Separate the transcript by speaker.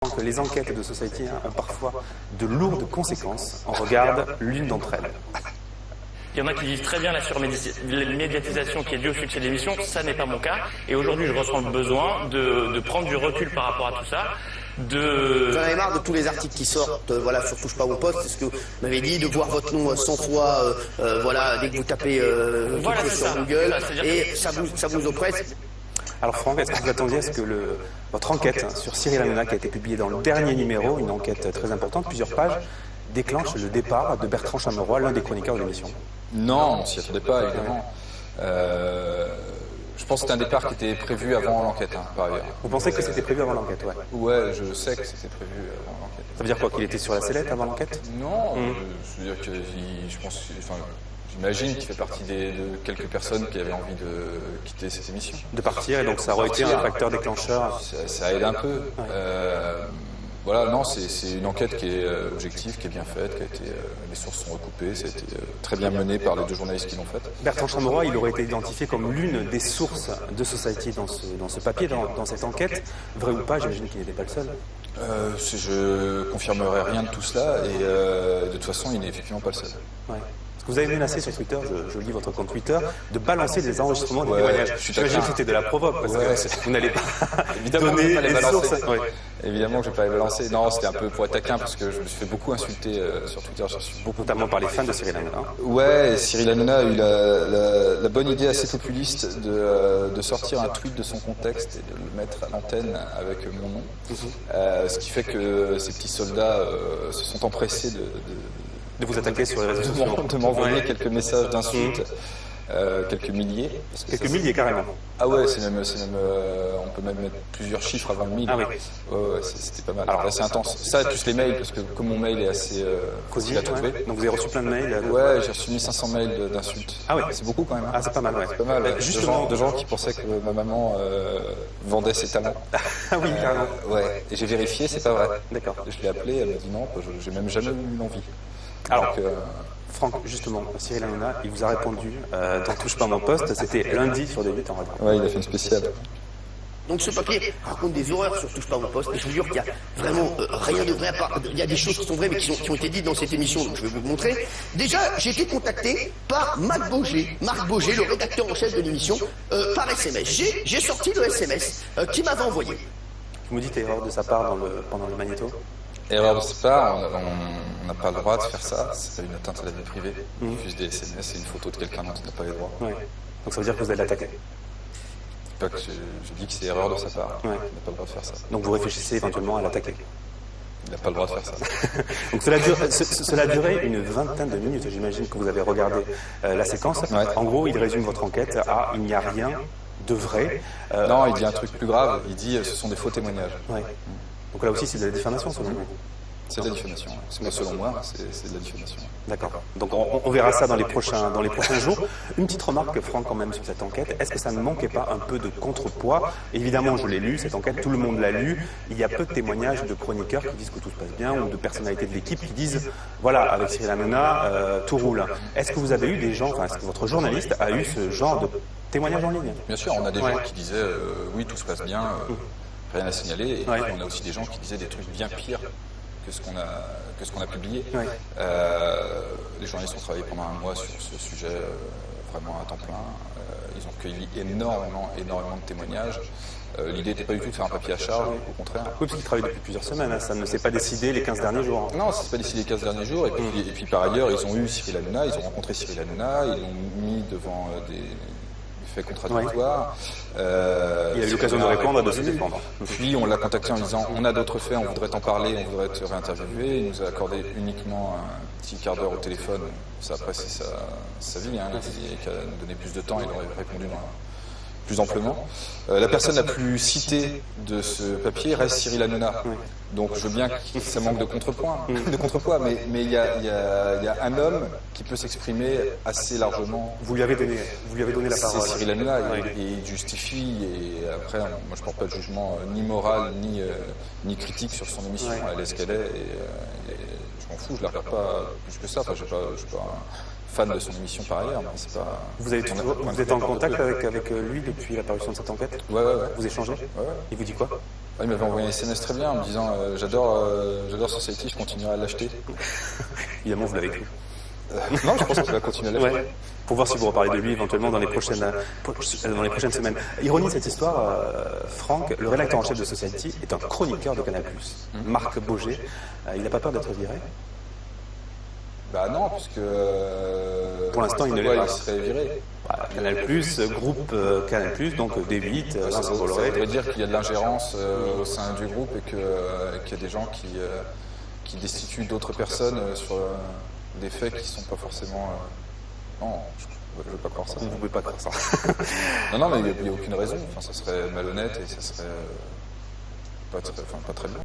Speaker 1: que les enquêtes de Society ont parfois de lourdes conséquences. On regarde l'une d'entre elles.
Speaker 2: Il y en a qui vivent très bien la surmédiatisation qui est due au succès de l'émission, ça n'est pas mon cas. Et aujourd'hui, je ressens le besoin de prendre du recul par rapport à tout ça.
Speaker 3: J'en avais marre de tous les articles qui sortent, voilà, sur Touche pas au poste, c'est ce que vous m'avez dit, de voir votre nom 100 fois, voilà, dès que vous tapez
Speaker 2: voilà,
Speaker 3: sur
Speaker 2: ça.
Speaker 3: Google,
Speaker 2: Voilà,
Speaker 3: et ça vous oppresse.
Speaker 1: Alors Franck, est-ce que vous attendiez à ce que votre enquête sur Cyril Hanouna, qui a été publiée dans le dernier numéro, une enquête très importante, plusieurs pages, déclenche le départ de Bertrand Chameroy, l'un des chroniqueurs de l'émission?
Speaker 4: Non, on s'y attendait pas, évidemment. Je pense que c'était un départ qui était prévu avant l'enquête, par ailleurs.
Speaker 1: Vous pensez que c'était prévu avant l'enquête? Ouais.
Speaker 4: Ouais, je sais que c'était prévu avant l'enquête.
Speaker 1: Ça veut dire quoi, qu'il était sur la sellette avant l'enquête?
Speaker 4: Non, je veux dire que j'imagine qu'il fait partie de quelques personnes qui avaient envie de quitter cette émission.
Speaker 1: De partir, et donc ça aurait été un facteur déclencheur.
Speaker 4: Ça aide un peu. Voilà, non, c'est une enquête qui est objective, qui est bien faite, les sources sont recoupées, ça a été très bien mené par les deux journalistes qui l'ont faite.
Speaker 1: Bertrand Chameroy, il aurait été identifié comme l'une des sources de Society dans ce papier, dans cette enquête. Vrai ou pas, j'imagine qu'il n'était pas le seul.
Speaker 4: Je confirmerai rien de tout cela, et de toute façon, il n'est effectivement pas le seul.
Speaker 1: Ouais. Parce que vous avez menacé sur Twitter, je lis votre compte Twitter, de balancer des enregistrements des témoignages. J'imagine que c'était de la provoque, parce que vous n'allez pas donner les sources. Oui.
Speaker 4: Évidemment que je ne vais pas les balancer. Non, c'était un peu pour être taquin, parce que je me suis fait beaucoup insulter sur Twitter. J'ai reçu beaucoup,
Speaker 1: notamment par les fans de Cyril Hanouna.
Speaker 4: Ouais, Cyril Hanouna a eu la bonne idée assez populiste de sortir un tweet de son contexte et de le mettre à l'antenne avec mon nom. Ce qui fait que ces petits soldats se sont empressés
Speaker 1: de vous attaquer sur les réseaux sociaux.
Speaker 4: De m'envoyer quelques messages d'insultes, quelques milliers.
Speaker 1: Quelques milliers carrément.
Speaker 4: Ah ouais, c'est même on peut même mettre plusieurs chiffres avant le 1000.
Speaker 1: Ah oui.
Speaker 4: Ouais, c'était pas mal. Alors là, c'est intense. Ça, plus les mails, parce que comme mon mail est assez
Speaker 1: facile à trouver. Donc vous avez reçu plein de mails.
Speaker 4: Ouais, j'ai reçu 1500 mails d'insultes.
Speaker 1: Ah oui.
Speaker 4: C'est beaucoup quand même.
Speaker 1: Ah, c'est pas mal, ouais.
Speaker 4: C'est pas mal.
Speaker 1: Justement,
Speaker 4: de gens qui pensaient que ma maman vendait ses talents.
Speaker 1: Ah oui, carrément.
Speaker 4: Ouais. Et j'ai vérifié, c'est pas vrai.
Speaker 1: D'accord.
Speaker 4: Je l'ai appelée, elle m'a dit non, j'ai même jamais eu l'envie.
Speaker 1: Alors, Franck, justement, Cyril Hanouna, il vous a répondu dans Touche pas mon poste, c'était lundi sur Début en radio.
Speaker 4: Ouais, il a fait une spéciale.
Speaker 3: Donc ce papier raconte des horreurs sur Touche pas au poste, et je vous jure qu'il y a vraiment rien de vrai à part. Il y a des choses qui sont vraies mais qui ont été dites dans cette émission, donc je vais vous montrer. Déjà, j'ai été contacté par Marc Boger, le rédacteur en chef de l'émission, par SMS. J'ai sorti le SMS qu'il m'avait envoyé.
Speaker 1: Vous me dites erreur de sa part pendant le magnéto?
Speaker 4: Erreur de sa part, on n'a pas le droit de faire ça, c'est une atteinte à la vie privée. On diffuse des SMS et une photo de quelqu'un dont on n'a pas les droits.
Speaker 1: Ouais. Donc ça veut dire que vous allez l'attaquer?
Speaker 4: Pas que je dis que c'est erreur de sa part,
Speaker 1: ouais.
Speaker 4: Il n'a pas le droit de faire ça.
Speaker 1: Donc vous réfléchissez éventuellement à l'attaquer?
Speaker 4: Il n'a pas le droit de faire ça.
Speaker 1: Donc cela a duré une vingtaine de minutes, j'imagine que vous avez regardé la séquence.
Speaker 4: Ouais.
Speaker 1: En gros, il résume votre enquête à « il n'y a rien de vrai ».
Speaker 4: Non, il dit un truc plus grave, il dit ce sont des faux témoignages.
Speaker 1: Ouais. Donc là aussi, c'est de la diffamation, selon vous?
Speaker 4: C'est de la diffamation. Selon moi, c'est de la diffamation.
Speaker 1: D'accord. Donc on verra ça dans les prochains jours. Une petite remarque, Franck, quand même, sur cette enquête. Est-ce que ça ne manquait pas un peu de contrepoids? Évidemment, je l'ai lu, cette enquête, tout le monde l'a lu. Il y a peu de témoignages de chroniqueurs qui disent que tout se passe bien, ou de personnalités de l'équipe qui disent, voilà, avec Cyril Hanouna, tout roule. Est-ce que vous avez eu des gens, est-ce que votre journaliste a eu ce genre de témoignages en ligne?
Speaker 4: Bien sûr, on a des gens qui disaient, oui, tout se passe bien, rien à signaler. Et puis on a aussi des gens qui disaient des trucs bien pires que ce qu'on a publié. Ouais. Les journalistes ont travaillé pendant un mois sur ce sujet vraiment à temps plein. Ils ont cueilli énormément de témoignages. L'idée n'était pas du tout de faire un papier à charge, au contraire.
Speaker 1: Oui, parce qu'ils travaillent depuis plusieurs semaines, ça ne s'est pas décidé les 15 derniers jours.
Speaker 4: Non, ça ne s'est pas décidé les 15 derniers jours. Et puis par ailleurs, ils ont eu Cyril Hanouna, ils ont rencontré Cyril Hanouna, ils l'ont mis devant des faits contradictoires.
Speaker 1: Il a eu l'occasion de répondre et de se défendre.
Speaker 4: Puis on l'a contacté en disant on a d'autres faits, on voudrait t'en parler, on voudrait te réinterviewer. Il nous a accordé uniquement un petit quart d'heure au téléphone. Ça, après, c'est sa vie. Il a donné plus de temps, il aurait répondu plus amplement. La personne la plus citée de ce papier reste Cyril Hanouna. Donc je veux bien que ça manque de contrepoids, mais il y a un homme qui peut s'exprimer assez largement.
Speaker 1: Vous lui avez donné la parole.
Speaker 4: C'est Cyril Hanouna, et il justifie, et après, moi je ne porte pas de jugement ni moral, ni critique sur son émission. Elle est ce qu'elle est, et je m'en fous, je ne la regarde pas plus que ça. Enfin, je ne suis pas fan de son émission par ailleurs, mais c'est pas...
Speaker 1: Vous êtes en contact avec lui depuis l'apparition de cette enquête?
Speaker 4: Ouais.
Speaker 1: Vous échangez?
Speaker 4: Ouais.
Speaker 1: Il vous dit quoi?
Speaker 4: Il m'avait envoyé un SMS très bien en me disant j'adore Society, je continuerai à l'acheter.
Speaker 1: Évidemment, vous l'avez cru.
Speaker 4: Non, je pense qu'il va continuer à l'acheter.
Speaker 1: Ouais. Pour voir si vous reparlez de lui éventuellement dans les prochaines semaines. Ironie de cette histoire, Franck, le rédacteur en chef de Society, est un chroniqueur de Canal+. Marc Boger, il n'a pas peur d'être viré?
Speaker 4: Bah non, puisque
Speaker 1: pour l'instant il ne l'est pas.
Speaker 4: Il serait viré.
Speaker 1: Canal+, groupe Canal+, donc D8, Vincent Bolloré.
Speaker 4: Ça voudrait dire qu'il y a de l'ingérence au sein du groupe et qu'il y a des gens qui destituent d'autres personnes sur des faits qui ne sont pas forcément... Non, je ne veux pas croire ça.
Speaker 1: Vous ne pouvez pas croire ça.
Speaker 4: Non, mais il n'y a aucune raison. Enfin, ça serait malhonnête et ça serait pas très bien.